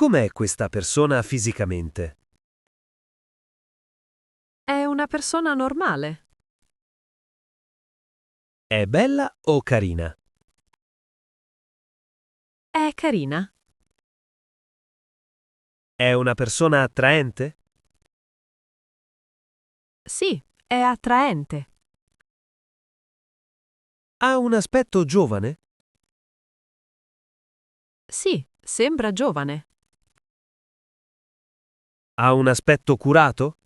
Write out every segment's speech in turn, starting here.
Com'è questa persona fisicamente? È una persona normale. È bella o carina? È carina. È una persona attraente? Sì, è attraente. Ha un aspetto giovane? Sì, sembra giovane. Ha un aspetto curato?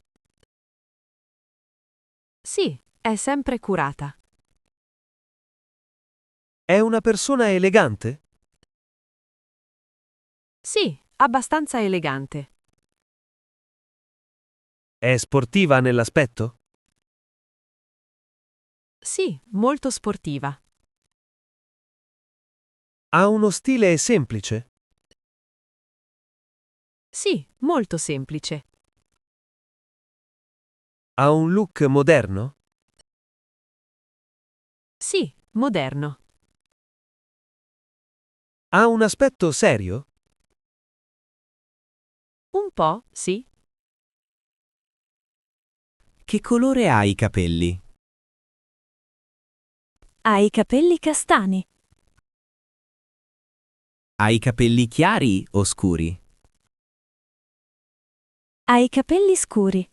Sì, è sempre curata. È una persona elegante? Sì, abbastanza elegante. È sportiva nell'aspetto? Sì, molto sportiva. Ha uno stile semplice? Sì, molto semplice. Ha un look moderno? Sì, moderno. Ha un aspetto serio? Un po', sì. Che colore ha i capelli? Ha i capelli castani. Ha i capelli chiari o scuri? Ha i capelli scuri.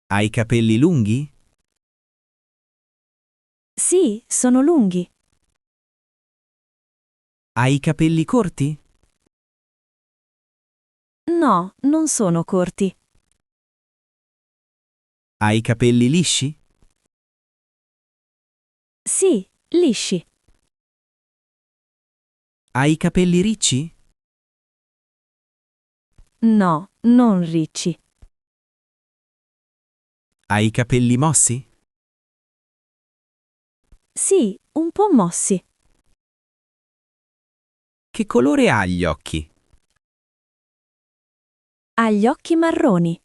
Ha i capelli lunghi? Sì, sono lunghi. Ha i capelli corti? No, non sono corti. Ha i capelli lisci? Sì, lisci. Ha i capelli ricci? No, non ricci. Ha i capelli mossi? Sì, un po' mossi. Che colore ha gli occhi? Ha gli occhi marroni.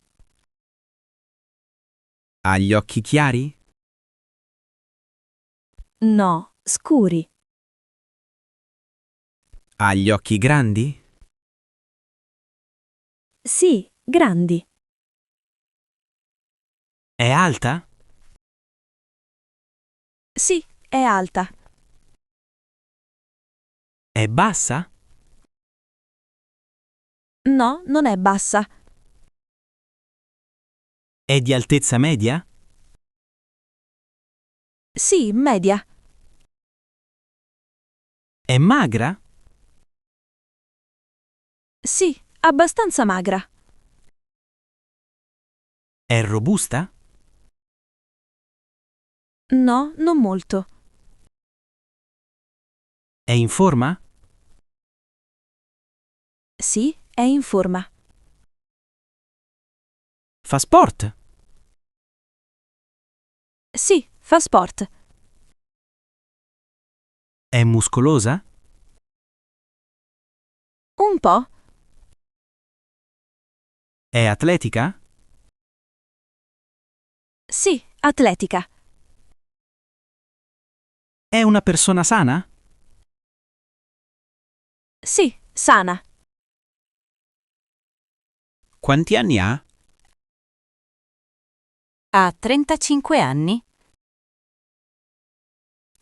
Ha gli occhi chiari? No, scuri. Ha gli occhi grandi? Sì, grandi. È alta? Sì, è alta. È bassa? No, non è bassa. È di altezza media? Sì, media. È magra? Sì, abbastanza magra. È robusta? No, non molto. È in forma? Sì, è in forma. Fa sport? Sì, fa sport. È muscolosa? Un po'. È atletica? Sì, atletica. È una persona sana? Sì, sana. Quanti anni ha? Ha 35 anni?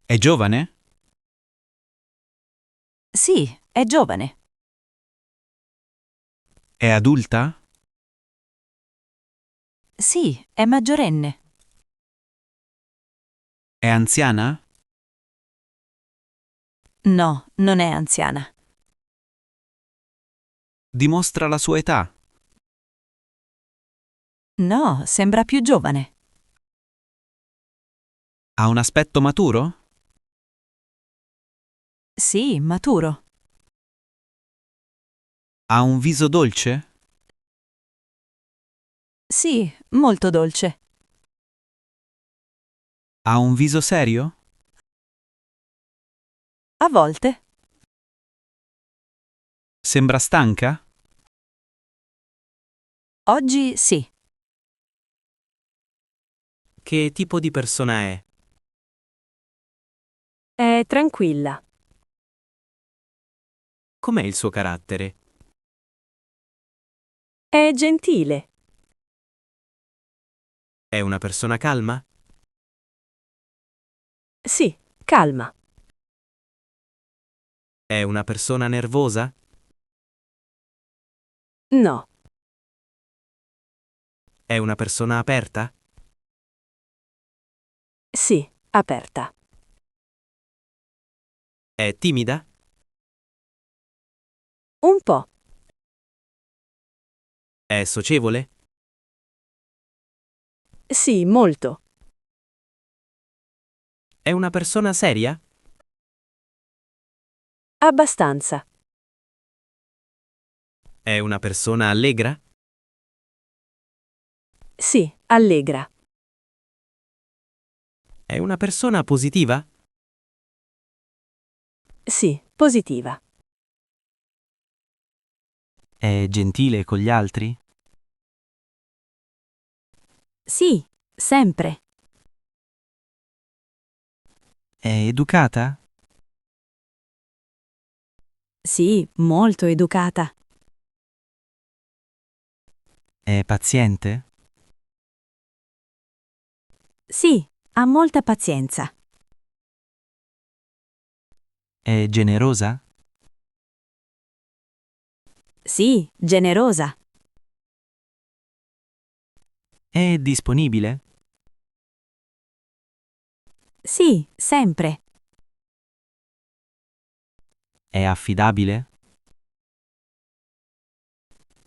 È giovane? Sì, è giovane. È adulta? Sì, è maggiorenne. È anziana? No, non è anziana. Dimostra la sua età. No, sembra più giovane. Ha un aspetto maturo? Sì, maturo. Ha un viso dolce? Sì, molto dolce. Ha un viso serio? A volte. Sembra stanca? Oggi sì. Che tipo di persona è? È tranquilla. Com'è il suo carattere? È gentile. È una persona calma? Sì, calma. È una persona nervosa? No. È una persona aperta? Sì, aperta. È timida? Un po'. È socievole? Sì, molto. È una persona seria? Abbastanza. È una persona allegra? Sì, allegra. È una persona positiva? Sì, positiva. È gentile con gli altri? Sì, sempre. È educata? Sì, molto educata. È paziente? Sì, ha molta pazienza. È generosa? Sì, generosa. È disponibile? Sì, sempre. È affidabile?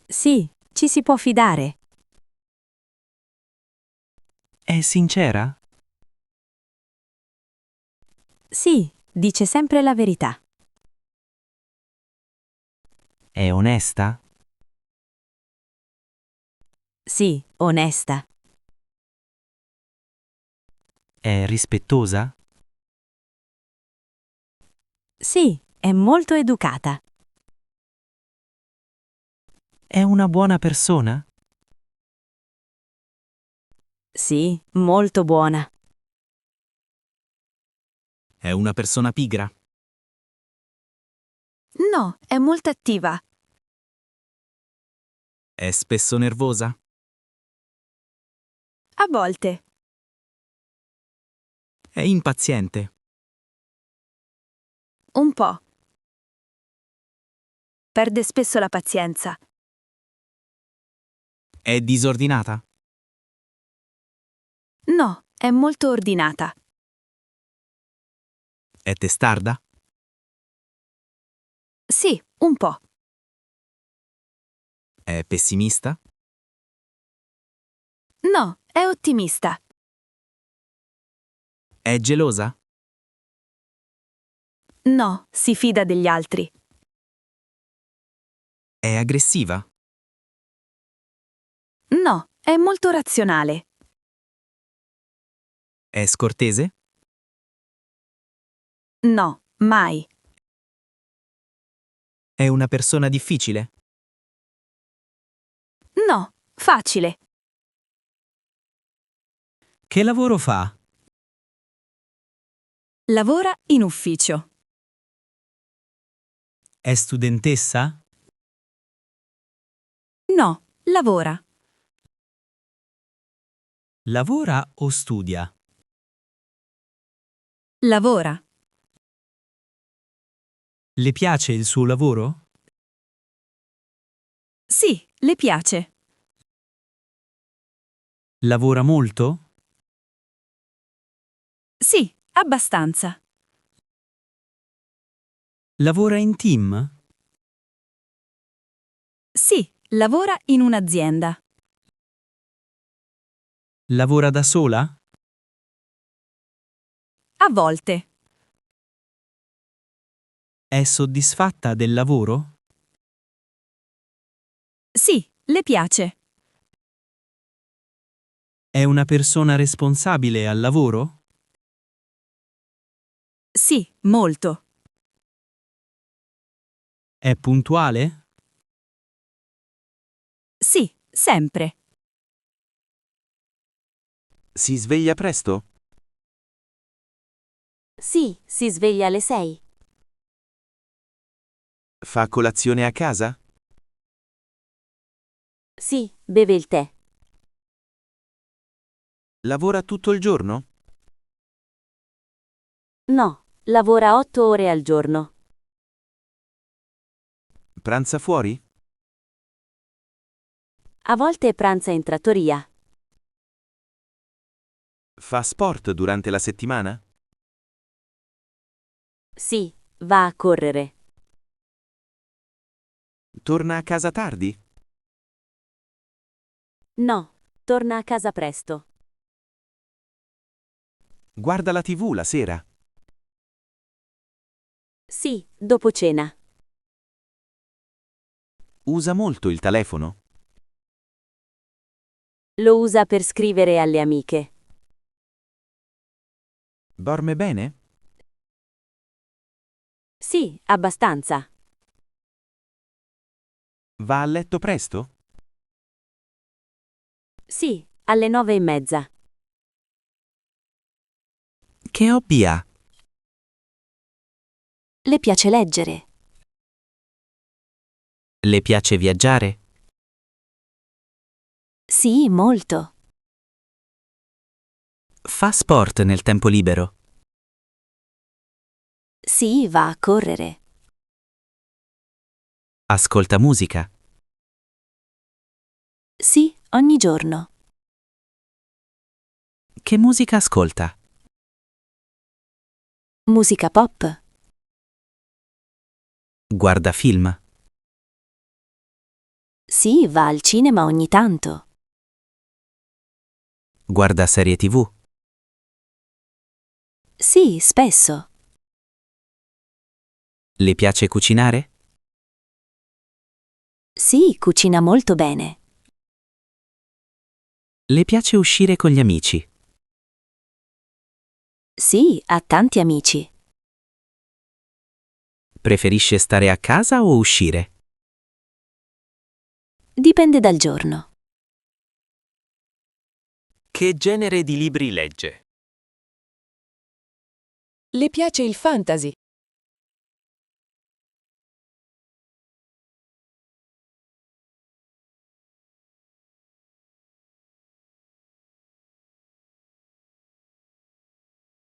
Sì, ci si può fidare. È sincera? Sì, dice sempre la verità. È onesta? Sì, onesta. È rispettosa? Sì, è molto educata. È una buona persona? Sì, molto buona. È una persona pigra? No, è molto attiva. È spesso nervosa? A volte. È impaziente? Un po'. Perde spesso la pazienza. È disordinata? No, è molto ordinata. È testarda? Sì, un po'. È pessimista? No, è ottimista. È gelosa? No, si fida degli altri. È aggressiva? No, è molto razionale. È scortese? No, mai. È una persona difficile? No, facile. Che lavoro fa? Lavora in ufficio. È studentessa? No, lavora. Lavora o studia? Lavora. Le piace il suo lavoro? Sì, le piace. Lavora molto? Sì, abbastanza. Lavora in team? Sì, lavora in un'azienda. Lavora da sola? A volte. È soddisfatta del lavoro? Sì, le piace. È una persona responsabile al lavoro? Sì, molto. È puntuale? Sì, sempre. Si sveglia presto? Sì, si sveglia alle 6. Fa colazione a casa? Sì, beve il tè. Lavora tutto il giorno? No, lavora 8 ore al giorno. Pranza fuori? A volte pranza in trattoria. Fa sport durante la settimana? Sì, va a correre. Torna a casa tardi? No, torna a casa presto. Guarda la TV la sera? Sì, dopo cena. Usa molto il telefono? Lo usa per scrivere alle amiche. Dorme bene? Sì, abbastanza. Va a letto presto? Sì, alle 9:30. Che hobby ha? Le piace leggere. Le piace viaggiare? Sì, molto. Fa sport nel tempo libero? Sì, va a correre. Ascolta musica? Sì, ogni giorno. Che musica ascolta? Musica pop. Guarda film? Sì, va al cinema ogni tanto. Guarda serie TV? Sì, spesso. Le piace cucinare? Sì, cucina molto bene. Le piace uscire con gli amici? Sì, ha tanti amici. Preferisce stare a casa o uscire? Dipende dal giorno. Che genere di libri legge? Le piace il fantasy,